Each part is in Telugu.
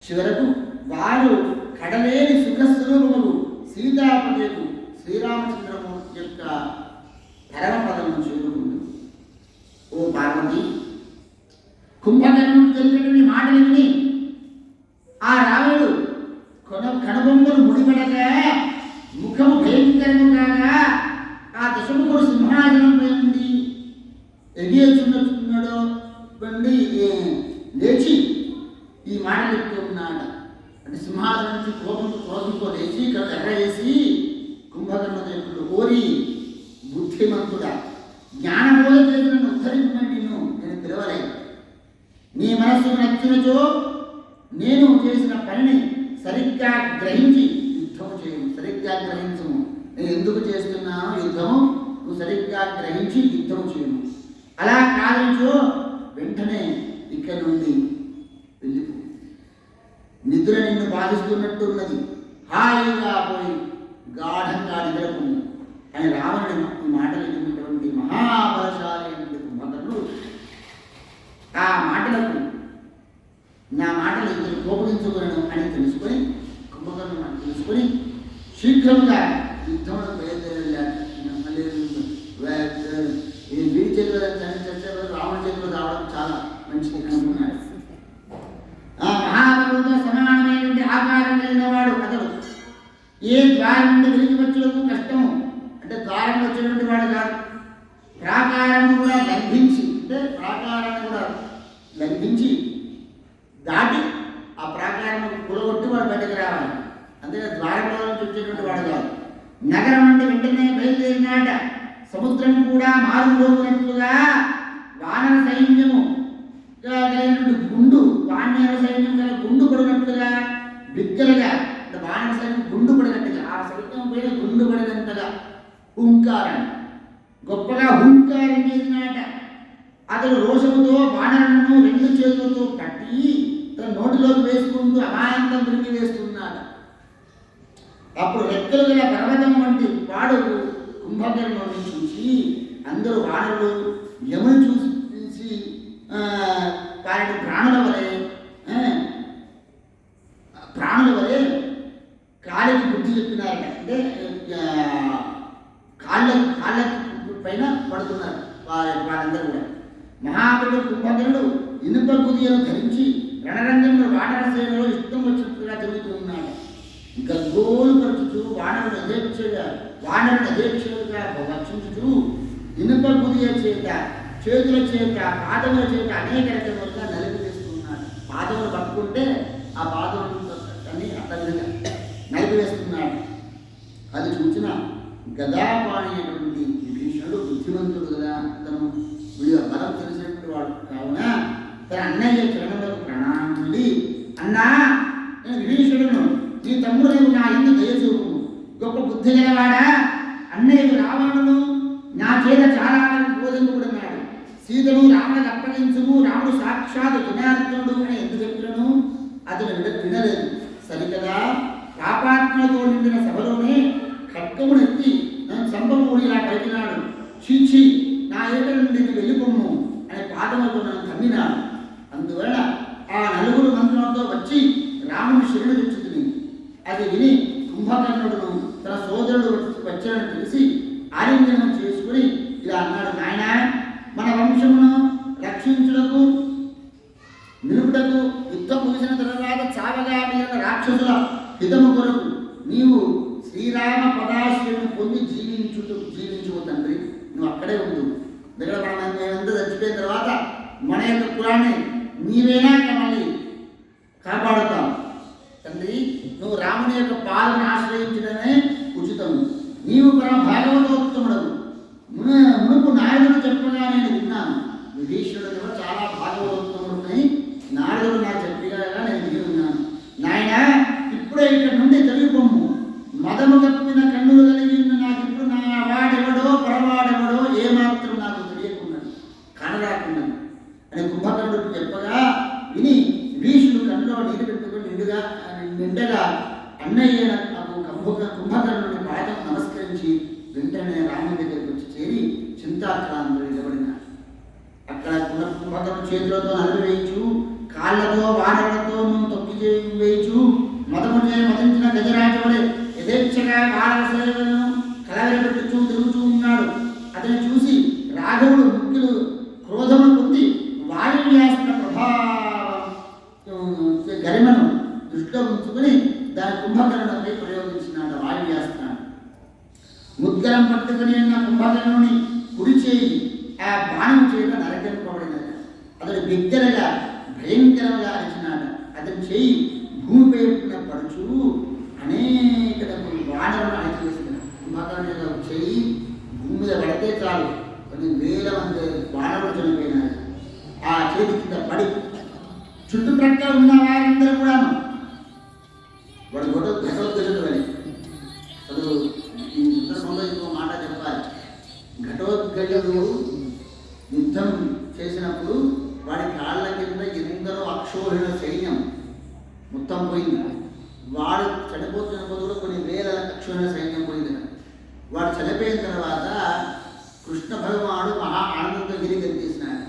చివరకు వారు కడలేని సుఖస్వరూపము సీతాపతికు శ్రీరామచంద్రమూర్తి యొక్క పరమపదము చేరుకుంది. ఓ పార్వతి, కుంభకర్ణుడు తెలిపినటువంటి మాటలు విని ఆ రాముడు కనుబొమ్మలు ముడిపడగా ముఖము భయంకరము కాగా ఆ దశముఖుడు సింహాసనంపై నుండి ఎగియచున్నాడో బండి లేచి ఈ మాటలు చెప్తూ ఉన్నాడు. అంటే సింహాసనం నుంచి క్రోధంతో లేచి ఎర్ర చేసి కుంభకర్ణ దేవుడు, ఓరి బుద్ధిమంతుడా, జ్ఞానబోధ చేసి నన్ను ఉద్ధరించమని నేను పిలవలేదు. నీ మనస్సుకు నచ్చినచో నేను చేసిన పనిని సరిగ్గా గ్రహించి యుద్ధము చేయము. సరిగ్గా గ్రహించము, నేను ఎందుకు చేస్తున్నానో యుద్ధము నువ్వు సరిగ్గా గ్రహించి యుద్ధము చేయము. అలా కాదంచో వెంటనే ఇక్కడి నుండి వెళ్ళిపో. నిద్ర నిన్ను బాధిస్తున్నట్టున్నది, హాయిగా పోయి గాఢంగా నిద్రకు అని రావణుడి మాటలు విన్నటువంటి మహాబలశాలి అయినటువంటి కుంభకర్ణుడు ఆ మాటలకు నా మాటలు ఇద్దరు కోపగించుకున్నాను అని తెలుసుకొని కుంభకర్ణుడు తెలుసుకొని శీఘ్రంగా యుద్ధంలో బయలుదేరాడు. మళ్ళీ వీడి చేతిలో చర్చలో రావణ చేతిలో రావడం చాలా మంచిది అనుకున్నాడు. మహాబలంతో సమానమైనటువంటి ఆకారం కలిగిన వాడు అతడు. ఏ ద్వారం నుండి వెలికి వచ్చేందుకు కష్టం, అంటే ద్వారం వచ్చేటువంటి వాడు కాదు. ప్రాకారాన్ని కూడా లంఘించి, అంటే ప్రాకారాన్ని కూడా లంఘించి దాటి ఆ ప్రాకారం కూలగొట్టి వాడు బయటకు రావాలి. అంతే ద్వారంలో నుంచి వచ్చేటువంటి వాడు కాదు. నగరం అంటే వెంటనే బయలుదేరినాట. సముద్రం కూడా మారుమోగినట్లుగా వానర సైన్యము కలిగినటువంటి గుండు, వానర సైన్యం గల గుండు పడినట్లుగా బిగ్గరగా, అంటే వానర సైన్యం గుండు పడినట్టుగా, ఆ సైన్యం పైన గుండు పడినంతగా హుంకారం, గొప్పగా హుంకారం చేసినాట. అతడు రోషముతో వానరులను రెండు చేతులతో పట్టి తన నోటిలోకి వేసుకుంటూ అమాయంతం తిరిగి వేస్తున్నాడు. అప్పుడు రెక్కలు గల పర్వతం వంటి వాడు కుంభకర్ణుని చూసి అందరూ వానరులు యముని చూసి వారి ప్రాణుల వలె కాలికి బుద్ధి చెప్పినారట. అంటే కాళ్ళ పైన పడుతున్నారు వారందరూ కూడా. మహాబలుడు కుంభకర్ణుడు ఇనుప గుదియను ధరించి రణరంగంలో వానర సేనలో ఇష్టం వచ్చినట్టుగా తిరుగుతూ ఉన్నాడు. గగ్గోలు పరుచుతూ వానరుడు అధేక్షగా భక్షించుతూ ఇనుప గుదియ చేత, చేతుల చేత, పాదముల చేత అనేక రకములుగా నలిపివేస్తున్నాడు. పాదములు పట్టుకుంటే ఆ పాదములన్నీ అతన్ని నలిపివేస్తున్నాడు. అది చూసిన గదాపాణి అయినటువంటి విభీషణుడు బుద్ధిమంతుడు కదా, అతను బలం తెలిసినటువంటి వాడు కావున తన అన్నయ్య చరణములకు ప్రణామం నుండి, అన్నా నేను విభీషణుడును, నీ తమ్ముడు నా ఎందు దయచూపు, గొప్ప బుద్ధి గలవాడా, అన్నయ్యకు రావణుడు నా చేత చాలా బోధింపబడినాడు. సీతను రాముడికి అప్పగించుము, రాముడు సాక్షాత్ జనార్దనుడు అని ఎందుకు చెప్పినను అతను వినలేదు. సరికదా పాపాత్మతో నిండిన సభలోనే ఖడ్గమునెత్తి నన్ను చంపమూడి ఇలా పలికినాడు. చీచి, నా ఏట నుండి వెళ్ళిపోము అనే పాదములతో నన్ను తమ్మినాడు. అందువలన ఆ నలుగురు మంత్రులతో వచ్చి రాముని శరణు తెచ్చుకుని అది విని కుంభకర్ణుడును తన సోదరుడు వచ్చాడని తెలిసి ఆలింగనం చేసుకుని ఇలా అన్నాడు, నాయన, మన వంశమును రక్షించుటకు నిలుపుటకు యుద్ధం ముగిసిన తర్వాత చావగా మిగిలిన రాక్షసుల హితము కొరకు నీవు శ్రీరామ పదాశ్రయం పొంది జీవించువు తండ్రి, నువ్వు అక్కడే ఉండు. దగ్గర మేమంతా చచ్చిపోయిన తర్వాత మన యొక్క కులాన్ని నీవేనా మళ్ళీ కాపాడుతాం తండ్రి. నువ్వు రాముని యొక్క పాదను ఆశ్రయించడమే ఉచితం. నీవు భాగవతోత్తముడవు. మునుపు నారదుడు చెప్పగా నేను విన్నాను. విభీషణుడు కూడా చాలా భాగవతోత్తముడున్నాయి, నారదుడు నాకు చెప్పగా నేను విని ఉన్నాను. నాయన, ఇప్పుడే ఇక్కడ నుండి తొలగిపోము. మదము కప్పిన కన్నులు కలిగి ఉన్న నాకు ఇప్పుడు నా వాడెవడో పొరవాడెవడో ఏమాత్రం నాకు తెలియకున్నాడు, కానరాకున్నాను అని కుంభకర్ణుడు చెప్పగా విని విభీషణుడు కన్నులో నీరు పెట్టుకుని నిండగా అన్నయ్య కుంభకర్ణుని పాదం నమస్కరించి వెంటనే రాముని దగ్గరికి వచ్చి చేరి చింతాక్రాంతుడు నిలబడినాడు. అక్కడ కుంభకర్ణుడు చేతులతో నలివేయించు, కాళ్ళతో వానలతో తొక్కి వేయచు మదము మదించిన గజరాజు వలె యథేచ్ఛగా బాలల సేవలను కలవరపెట్టుచూ తిరుగుతూ ఉన్నాడు. అతన్ని చూసి రాఘవుడు ముఖ్యులు క్రోధమును పొంది వాయువ్యాస్త్ర ప్రభావం గరిమను దృష్టిలో ఉంచుకుని దాని కుంభకర్ణుడిపై ప్రయోగించినాడు. వాయువ్యాస్త్రాన్ని ముద్గరం పట్టుకుని ఉన్న కుంభకర్ణుని కుడి చేయి ఆ బాణం చేత నరకింపబడినది. అతడు బిగ్గరగా భయంకరంగా అరిచినాడు. అతని చేయి భూమిపై పడుచు అనేక బాణలను అణచివేస్తున్నాడు. కుంభకర్ణుని చేయి భూమి మీద పడితే చాలు కొన్ని వేల మంది బాణలు చనిపోయినారు. ఆ చేతి కింద పడి చుట్టుప్రక్కల ఉన్న వారందరూ కూడా వాడు ఘటోద్గజుడు అని అసలు ఈ సందర్భంలో ఇంకో మాట చెప్పాలి. ఘటోద్గజుడు యుద్ధం చేసినప్పుడు వాడి కాళ్ళ కింద ఎందరో అక్షోహిణ సైన్యం మొత్తం పోయింది. వాడు చనిపోతున్న కూడా కొన్ని వేల అక్షోహిణ సైన్యం పోయింది. వాడు చనిపోయిన తర్వాత కృష్ణ భగవానుడు మహా ఆనందంతో గిరిగెత్తేసినాడు.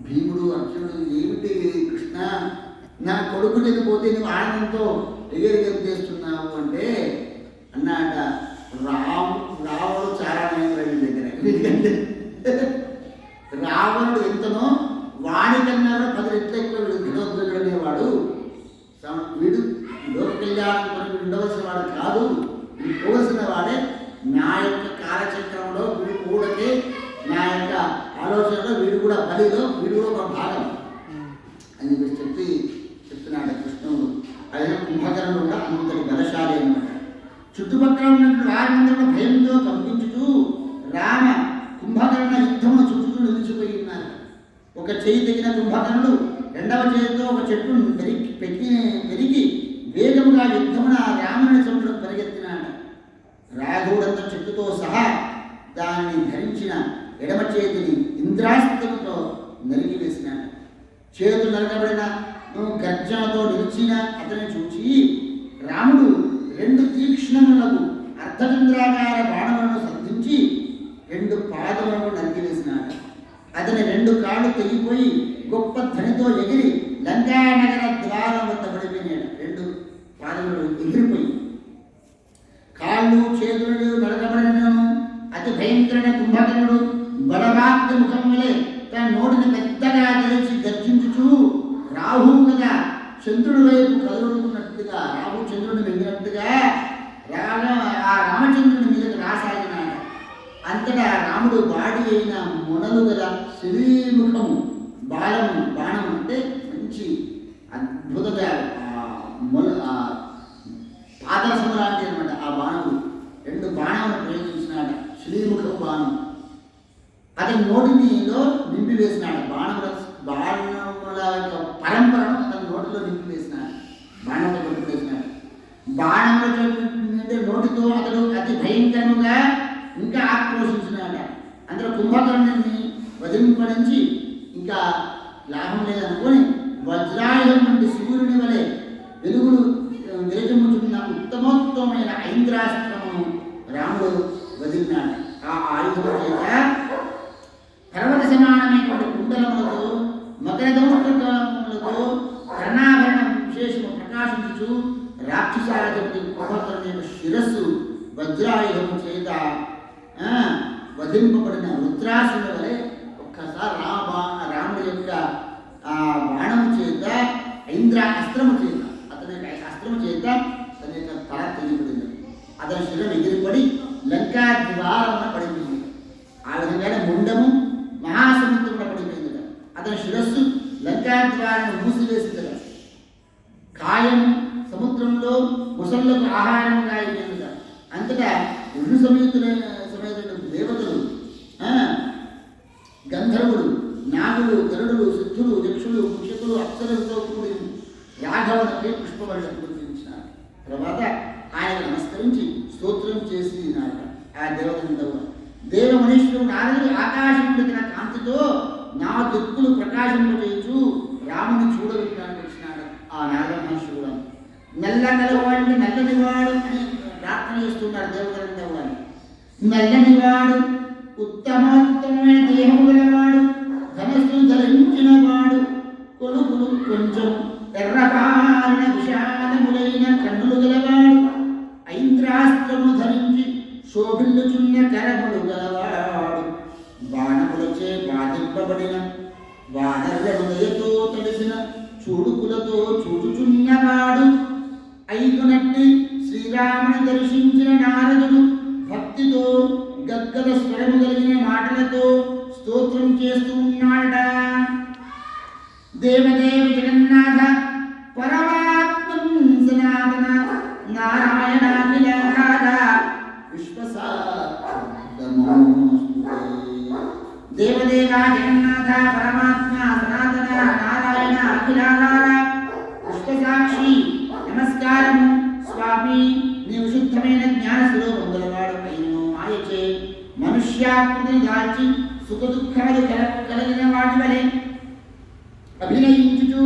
భీముడు అర్జునుడు ఏమిటి కృష్ణ నా కొడుకు చనిపోతే నువ్వు ఆనందంతో ఎగిరిగెత్తేస్తున్నావు అంటే అన్నాట రావణుడు చాలా నయం దగ్గర. ఎందుకంటే రావణుడు ఎంతనో వాడికన్నా 10 రెట్లు ఎక్కువ వీడు ఘటోద్గజుడు అనేవాడు. వీడు లోక కళ్యాణం కొరకు ఉండవలసిన వాడు కాదు, వీడు పోవలసిన వాడే. నా యొక్క కాలచక్రంలో వీడు కూడకే, నా యొక్క ఆలోచనలో వీడు కూడా బలిలో వీడు కూడా ఒక భాగం అని చెప్పి చెప్తున్నాడు కృష్ణుడు. ఆయన కుంభకర్ణుడు కూడా అంతటి బలశాలి అన్నమాట. చుట్టుపక్కల ఉన్నటువంటి వారందరూ భయంతో కంపించుతూ రామ కుంభకర్ణ యుద్ధమును చుట్టూ నిలిచిపోయి ఉన్నారు. ఒక చేయి తెగిన కుంభకర్ణుడు రెండవ చేతితో ఒక చెట్టును పెరిగి వేగముగా యుద్ధమున రాముని చంపడం పరిగెత్తినాడు. రాఘవుడంత చెట్టుతో సహా దానిని ధరించిన ఎడమ చేతిని ఇంద్రాస్త్రముతో నరికివేసినాడు. చేతులు నరకబడిన గర్జనతో నిలిచిన అతన్ని చూచి రాముడు 2 తీక్ష్ణములకు అర్ధచంద్రాకార బాణములను సంధించి 2 పాదములను నరికివేసినాడు. అతని 2 కాళ్ళు తెగిపోయి గొప్ప ధ్వనితో ఎగిరి లంకానగర ద్వారం వద్ద పడిపోయినాడు. 2 పాదములు ఎగిరిపోయి కాళ్ళు చేతులు నరకబడినను అతి భయంకరమైన కుంభకర్ణుడు బలభాగ్య ముఖం వలె తన నోటిని పెద్దగా తెరిచి గర్జించుచూ రాహు కదా చంద్రుడి వైపు కదులుతున్నట్టుగా రాహు చంద్రుడిని వెంగినట్టుగా ఆ రామచంద్రుని మీదకి రాసాగినాడు. అంతటా రాముడు వాడి అయిన మొనలు గల శ్రీముఖము బాణము అంటే మంచి అద్భుతంగా పాదరసము లాంటి అనమాట. ఆ బాణము 2 బాణాలను ప్రయోగించినాడు. శ్రీముఖము బాణం అతని నోటిలో నింపివేసినాడు. బాణముల యొక్క పరంపరను అతని నోటిలో నింపివేసినాడు. బాణంలో కొట్టుకువేసినాడు. బాణముల నోటితో అతడు అతి భయంకరముగా ఇంకా ఆక్రోశించినాడు. అందులో కుంభకర్ణుని వధింపడించి ఇంకా లాభం లేదనుకొని వజ్రాయుధం వంటి సూర్యుని వలె వెలుగులు విరజముచున్న ఉత్తమోత్తమైన ఐంద్రాస్త్రమును రాముడు వదిలినాడు. ఆ ఆయుధము చేత పర్వత సమానమైనటువంటి కుండలములతో మకరదౌష్ట్రములతో కర్ణాభరణ విశేషము ప్రకాశించుచు రాక్షసాధిపతి కుంభకర్ణుని శిరస్సు వజ్రాయుధము చేత వధింపబడిన రుద్రాసుల వలె ఒక్కసారి రాముడి యొక్క బాణము చేత అస్త్రము చేత అతని అస్త్రము చేత తన యొక్క తల తెగిపడింది. అతని శిరం ఎగిరిపడి లంకా ద్వారమున పడిపోయింది. ఆ విధంగానే ముండము మహాసముద్రంలో పడిపోయింది. అతని శిరస్సు లంకా ద్వారాన్ని మూసివేసింది. కాయము సముద్రంలో ముసళ్లకు ఆహారంగా అయిపోయింది. అంతటా ఋషి సమేతులైన దేవతలు, గంధర్వులు, నాగులు, గరుడులు, సిద్ధులు, యక్షులు, కుక్షకులు, అప్సరలతో కూడి రాఘవునిపై పుష్పవర్షం కురిపించినారు. తర్వాత ఆయన నమస్కరించి స్తోత్రం చేసి ఆ దేవతలు దేవమనీశ్వరుడు నారదుడు ఆకాశం పెట్టిన కాంతితో నా దిక్కులు ప్రకాశింపజేయచు రాముని చూడవిజ్ఞానికి వచ్చినాడు. ఆ నారద మహర్షి కూడా నల్లనివాడు నల్లనివాడు అని ప్రార్థన చేస్తున్నారు దేవతలంతా కూడా. నల్లనివాడు ఉత్తమోత్తమైన దేహము గలవాడు ధనస్సు ధరించిన వాడు కొలుకులు కొంచెం ఎర్ర మారిన విశాలములైన కన్నులు గలవాడు, ఐంద్రాస్త్రము ధరించి శోభిల్లుచున్న కరములు గలవాడు, బాణములచే బాధింపబడిన వానరుల హృదయతో తడిసిన చూడుకులతో చూచుచున్నవాడు, ఐకునట్టి శ్రీరాముని దర్శించిన నారదుడు భక్తితో గద్గద స్వరము కలిగిన మాటలతో స్తోత్రం చేస్తూ ఉన్నాడట. దేవదేవ జగన్నాథ పరమాత్మం సనాతన నారాయణాఖిలాధార విశ్వసాత్మోస్తుతే. దేవదేవ జగన్నాథ పరమాత్మ సనాతన నారాయణ అఖిలాధార విశ్వసాక్షి నమస్కారము. స్వామి, నీవు శుద్ధమైన జ్ఞాన స్వరూపం గలవాడు అయినను మాయచే మనుష్యాకృతిని దాల్చి సుఖ దుఃఖాలు కలిగిన వాటి వలె అభినయించుచు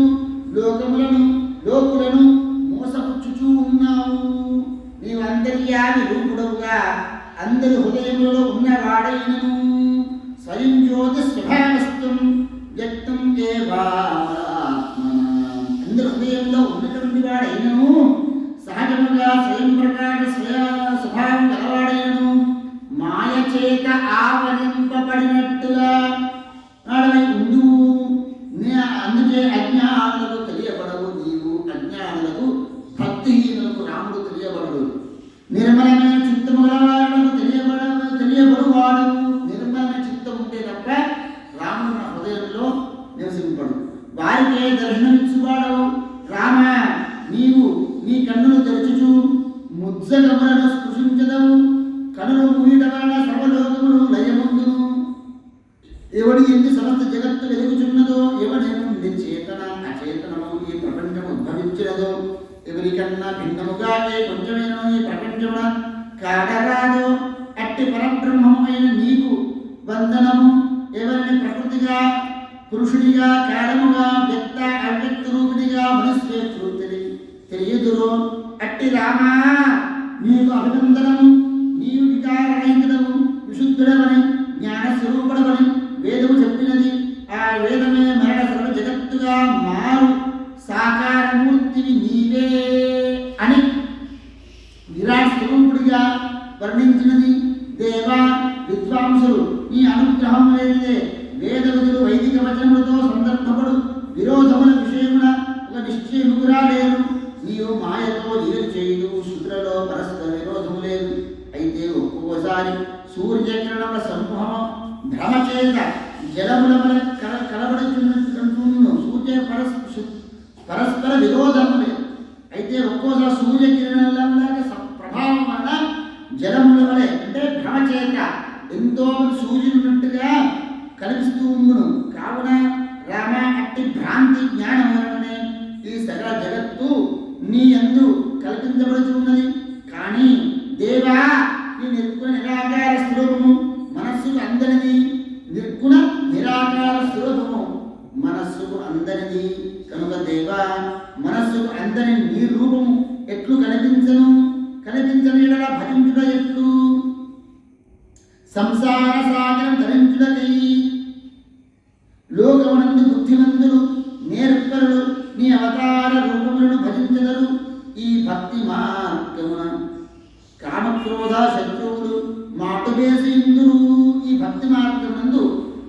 లోకులను మోసపుచ్చుచూ ఉన్నావు. నీవు అంతర్యామి రూపుడవుగా అందరి హృదయములలో ఉన్నవాడైనను స్వయం జ్యోతి స్వభావస్థం వ్యక్తం అందరి హృదయంలో ఉన్నటువంటి వాడైనను సహజముగా స్వయం ప్రకాశ స్వభావం గలవాడైనను మాయ చేత ఆవరింపబడినట్టుగా ఆడవై ఉండు. అందుకే అజ్ఞానులకు తెలియబడవు నీవు, అజ్ఞానులకు భక్తిహీనులకు రాముడు తెలియబడడు. నిర్మలమైన చిత్తము గలవారులకు తెలియబడువాడు. నిర్మలమైన చిత్తం ఉంటే తప్ప రాముడు మన హృదయంలో నివసింపడు. వారికే దర్శనమిచ్చువాడవు. రామ, నీవు నీ కన్నులు తెరచుచు ముజ్జగములను స్పృశించదవు. కనులు మూయట వలన సర్వలోకములు లయముందును. ఎవడి ఎన్ని సమస్త జగత్తు వెలుగుచున్నదో, ఎవడి నుండి చేతన అచేతనము ఈ ప్రపంచం ఉద్భవించినదో, ఎవరికన్నా భిన్నముగా కొంచెమేనో ఈ ప్రపంచమున కాడరాదో, అట్టి పరబ్రహ్మము అయిన నీకు వందనము. ఎవరిని ప్రకృతిగా పురుషుడిగా కాలముగా వ్యక్త అవ్యక్త రూపిణిగా మనుష్యేతులు తెలియదురో అట్టి రామా నీకు అభినందనము. నీవు వికారరహితుడవు, విశుద్ధుడవని, జ్ఞానస్వరూపుడవని వేదము చెప్పినది. ఆ వేదమే మరణ సర్వ జగత్తుగా మారు సాకారమూర్తివి నీవే అని విరాట్ స్వరూపుడిగా వర్ణించినది. దేవా, విద్వాంసులు నీ అనుగ్రహం లేనిదే వేద విధులు వైదిక వచనములతో సందర్భపడు విరోధముల విషయమున ఒక నిశ్చయముగా లేరు. నీవు మాయతో లీల చేయుదు, శుద్రలో పరస్పర విరోధము లేదు. అయితే ఒక్కొక్కసారి సూర్యకిరణముల సమూహము భ్రమచేత జలముల కలబడుచున్నట్టు సూర్య పరస్పర విరోధము లేదు. అయితే ఒక్కోసారి సూర్యకిరణాల ప్రభావం వల్ల జలముల వలె అంటే భ్రమచేత ఎంతో సూర్యుడున్నట్టుగా కనిపిస్తూ ఉండును. కావున రామ, అట్టి భ్రాంతి జ్ఞానం వలననే ఈ సకల జగత్తు నీ యందు కల్పించబడుతున్నది. కానీ దేవా, ఈ నిర్గుణ నిరాకార స్వరూపము మనస్సుకు అందరిది. నిర్గుణ నిరాకార స్వరూపము మనస్సుకు అందరిది కనుక దేవా, మనస్సుకు అందరి నీ రూపము ఎట్లు కనిపించని ఎడల భజించుట ఎట్లు? సంసార సాగరం ధరించుటకై లోకమునందు బుద్ధిమంతులు నేర్పరులు నీ అవతార రూపములను భజించదరు. ఈ భక్తి మార్గమున కామక్రోధ శత్రువులు మాటు వేసి ఇందురు. ఈ భక్తి మార్గమునందు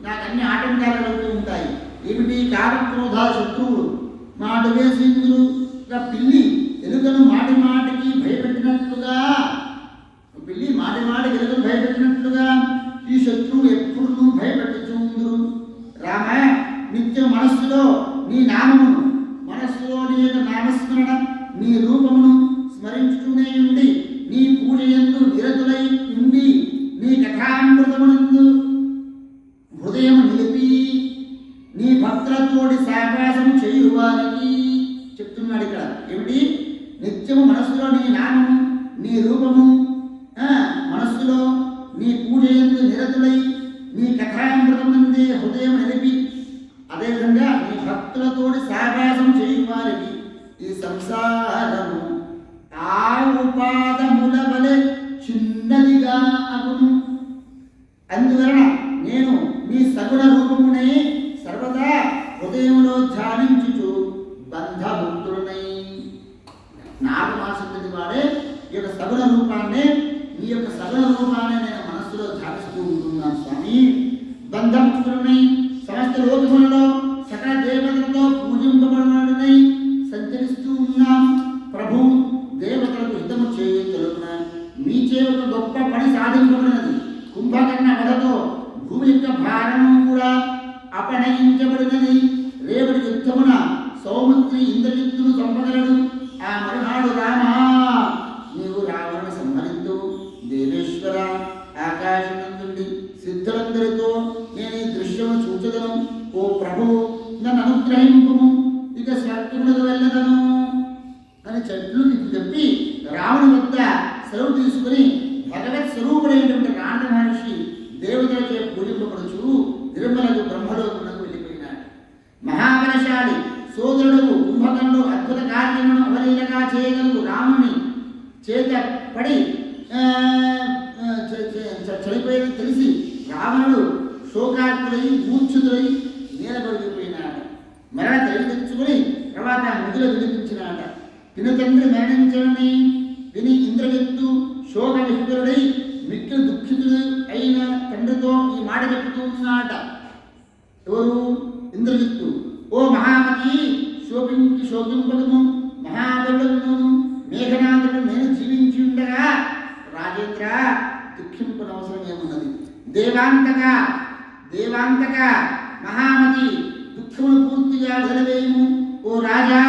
నాకు అన్ని ఆటంకాలు కలుగుతూ ఉంటాయి. ఏమిటి? కామక్రోధ శత్రువులు మాటు వేసి ఇందురు. పిల్లి ఎలుకను మాటి మాటికి భయపెట్టినట్లుగా, పిల్లి మాటి మాటికి ఎలుకను భయపెట్టినట్లుగా ఈ శత్రువు ఎప్పుడు భయపెట్టుచుందురు. రామ, నిత్యం మనస్సులో నీ నామమును, మనస్సులో నీ యొక్క నామస్మరణ, నీ రూపమును స్మరించుతూనే ఉండి, నీ పూజ యందు నిరతులై ఉండి, నీ కథామృతమునందు హృదయము నిలిపి, నీ భక్తులతోటి సహవాసం చేయువారికి చెప్తున్నాడు ఇక్కడ. ఏమిటి? నిత్యము మనస్సులో నీ నామము, నీ రూపము, మనస్సులో నీ పూజ యందు నిరతులై, నీ కథామృతమునందే హృదయం నిలిపి, అదేవిధంగా నీ భక్తులతోటి సహవాసం చేయువారికి ఈ సంసారము ఆవు పాదముల వలె చిన్నదిగా అగును. అందువలన నేను నీ సగుణ రూపమునే సర్వదా హృదయంలో ధ్యానించుచు బంధముక్తులనై వాడే ఈ యొక్క సగుణ రూపాన్ని, ఈ యొక్క సగుణ రూపాన్ని నేను మనస్సులో ధ్యానిస్తూ ఉంటున్నాను స్వామి. బంధముక్తులనై సమస్త లోకములలో సకల దేవతలతో పూజింపబడినై సంచరిస్తూ ఉన్నాం. ప్రభు దేవతలకు హితము చేయగలుగున మీచే ఒక గొప్ప పని సాధింపబడినది. కుంభకర్ణ వధతో భూమి యొక్క భారము కూడా అపనయించబడినది. రేపటి యుద్ధమున సౌమిత్రి ఇంద్రజిత్తును చంపగలడు. ఆ మరునాడు రామా నీవు రావణుని సంహరించు. దేవేశ్వర ఆకాశనందుండి సిద్ధులందరితో నేను ఈ దృశ్యము చూచదను. ఓ ప్రభు నన్ను అనుగ్రహింపుము, ఇక స్వర్గమునకు వెళ్ళదను అని చెట్లు చెప్పి రావణు వద్ద సెలవు తీసుకుని భగవత్ స్వరూపుడైనటువంటి నారద మహర్షి దేవతలచే పూజింపబడుచు తిరుమలకు బ్రహ్మలోకమునకు వెళ్ళిపోయినాడు. మహాబలశాలి సోదరుడు కుంభకర్ణుడు అద్భుత కార్యమును అవలీలగా చేయగలరు. రాముని చేత పడి చనిపోయేది తెలిసి రావణుడు శోకార్తుడై మూర్ఛితుడై నేలబడిపోయినాడు. మరణ తెలివి తెచ్చుకుని తర్వాత మిగులు వినిపించినాడ. పినతండ్రి మరణించడని విని ఇంద్రజిత్తు శోక విహ్వలుడై మిక్కిలి దుఃఖితుడు అయిన తండ్రితో ఈ మాట చెప్తూ ఉన్నాట. ఎవరు? ఇంద్రజిత్తు. ఓ మహామతి, శోకింపకము, మహాబలుడును మేఘనాథుడు నేను జీవించి ఉండగా రాజేంద్ర దుఃఖింపనవసరం ఏమున్నది? దేవాంతక మహామతి దుఃఖమును పూర్తిగా వదిలివేయము. ఓ రాజా,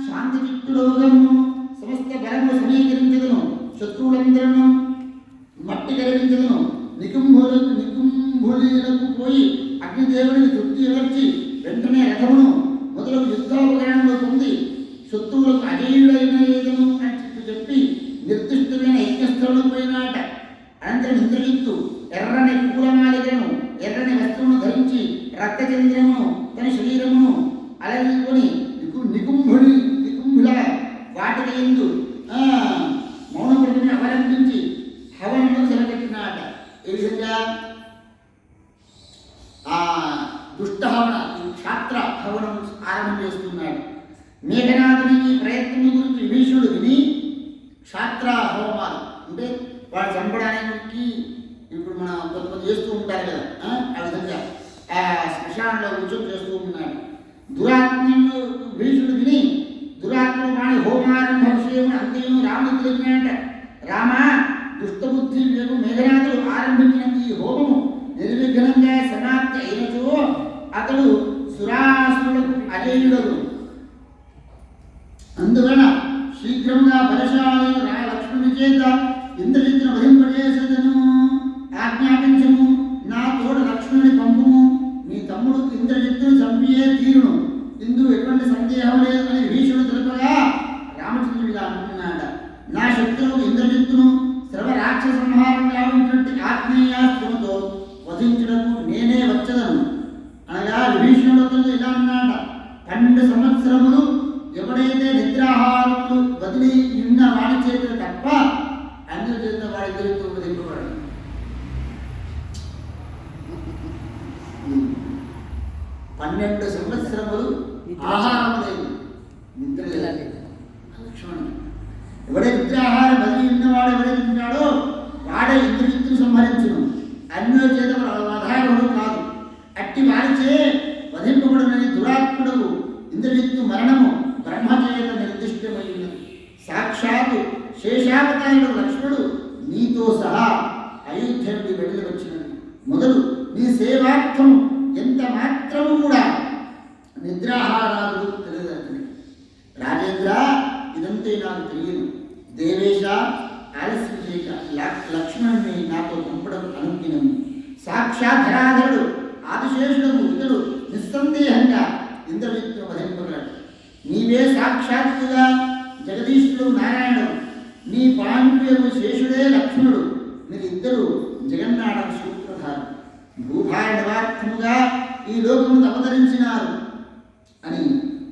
శాంతి చిత్తుడోగము, సమస్త బలము సమీకరించదును, శత్రువులందరూ మట్టి కరిగించదును. నికుంభులకు పోయి అగ్నిదేవుడిని తృప్తి ఎలర్చి వెంటనే రథమును మొదలగు యుద్ధోపకరణంలో పొంది శత్రువులకు అజేయుడైన ఏదను అని చెప్పి నిర్దిష్టమైన యజ్ఞస్థలంలో పోయినాట. అనంతరం ఇంద్రజిత్తు ఎర్రని పూలమాలికలను ఎర్రని వస్త్రమును ధరించి రక్తచంద్రమును తన శరీరమును అలగికొని నికుంభుల వాటిక ఎందు మౌనవ్రతుని అవలంబించి హవనమును సెలపెట్టినాట. ఏ విధంగా? ఆ దుష్ట హవన క్షాత్ర హవనం ఆరంభం చేస్తున్నాడు. మేఘనాథుని ఈ ప్రయత్నం గురించి విభీషణుడు విని క్షాత్ర హోమాలు అంటే వాడు చంపడానికి ఇప్పుడు మన కొంతమంది చేస్తూ ఉంటారు కదా, ఆ విధంగా ఆ శ్మశానంలో కూర్చొని చేస్తూ ఉన్నాడు. దురాత్మను భీషుడు విని దురాత్మ వాణి హోమారంభ విషయం అంతేను రాముడు తెలిపినాట. రామ, దుష్టబుద్ధి మేఘనాథుడు ఆరంభించిన ఈ హోమము నిర్విఘ్నంగా సమాప్తి అయినచో అతడు సురాసురులకు అజేయుడను. అందువలన శీఘ్రంగా బలశాలైన లక్ష్మణుని చేత ఇంద్రజిత్తును వధింపజేసేదను. ఆజ్ఞాపించము, నా తోడ లక్ష్మణుని పంపుము. నీ తమ్ముడు ఇంద్రజిత్తును చంపియే తీరును, ఇందులో ఎటువంటి సందేహం లేదు అని భీషుడు తెలుపగా రామచంద్రుడు ఇలా అంటున్నాడ. నా శత్రువు ఇంద్రజిత్తును సర్వ రాక్షస సంహారం గావించినట్టు ఆత్మీయాస్త్రముతో వధించుటకు నేనే వచ్చదను అనగా విభీషణుడు ఇలా అన్నాడ. 12 సంవత్సరములు ఎవడైతే నిద్రాహారములు వదిలి నిన్న వాడి చేత తప్ప అందరి చేత వాడి ఇద్దరితో వదిలిపబడు. 12 సంవత్సరములు ఆహారం లేదు, నిద్ర లేదు. లక్ష్మణుడు ఎవడే నిద్రాహారం వదిలి ఉన్నవాడు ఎవరైతే ఉంటాడో వాడే ఇంద్రజిత్తును సంహరించును. అన్యుల చేత వధాయుడు కాదు. అట్టి వారిచే వధింపబడునని దురాత్ముడు ఇంద్రజిత్తు మరణము బ్రహ్మచేత నిర్దిష్టమైనది. సాక్షాత్తు శేషావతారుడు లక్ష్మణుడు నీతో సహా అయోధ్య నుండి వెళ్ళి వచ్చినది మొదలు నీ సేవార్థం ఎంత మాత్రము కూడా నిద్రాహారాలు తెలియదు. రాజేంద్ర, ఇదంతే నాకు తెలియదు. దేవేశ, ఆలస్యం చేయక లక్ష్మణుని నాతో పంపడం అనుజ్ఞము. సాక్షాత్ ధరాధరుడు ఆదిశేషుడు ఇతడు నిస్సందేహంగా ఇంద్రజిత్తును వధింపగలడు. నీవే సాక్షాత్తుగా జగదీశుడు నారాయణుడు, నీ పాండ్యుడు శేషుడే లక్ష్మణుడు, మీరిద్దరూ జగన్నాటక సూత్రధారు, భూభార నివార్థముగా ఈ లోకమును అవతరించినారు అని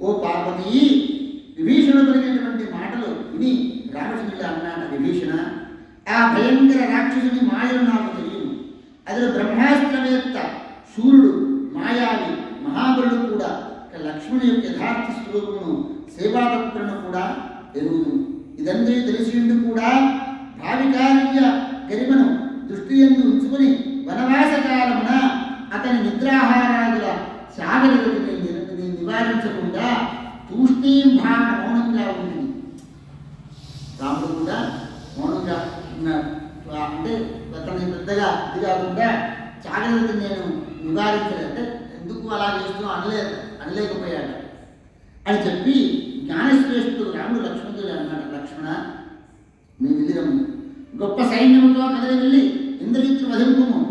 ఓ పార్వతి విభీషణుడు కలిగినటువంటి మాటలు విని రామచంద్రుడు అన్నాడు. విభీషణ, ఆ భయంకర రాక్షసుని మాయలు నాకు తెలియదు. అతడు బ్రహ్మాస్త్రవేత్త, శూరుడు, మాయావి, మహాబలుడు కూడా లక్ష్మణుని యొక్క యథార్థ స్వరూపమును సేవాతత్పరను కూడా ఎరుగును. ఇదంతా తెలిసిండు కూడా భావికార్య గరిమను దృష్టి ఎందు ఉంచుకుని వనవాస కాలమున అతని నిద్రాహారాదుల సాగరికని నివారించకుండా తూష్ణీం భావన మౌనంగా ఉంటుంది. రాముడు కూడా మౌనంగా ఉన్నాడు. అంటే అతన్ని పెద్దగా ఇది కాకుండా జాగ్రత్తని నేను నివారించలేదు, అంటే ఎందుకు అలా చేస్తూ అనలేకపోయాడు అని చెప్పి జ్ఞానశ్రేష్ఠుడు రాముడు లక్ష్మణుడు అన్నాడు, లక్ష్మణ నీ విధిరము గొప్ప సైన్యముతో కదలి వెళ్ళి ఇంద్రజిత్తును వధింపుము.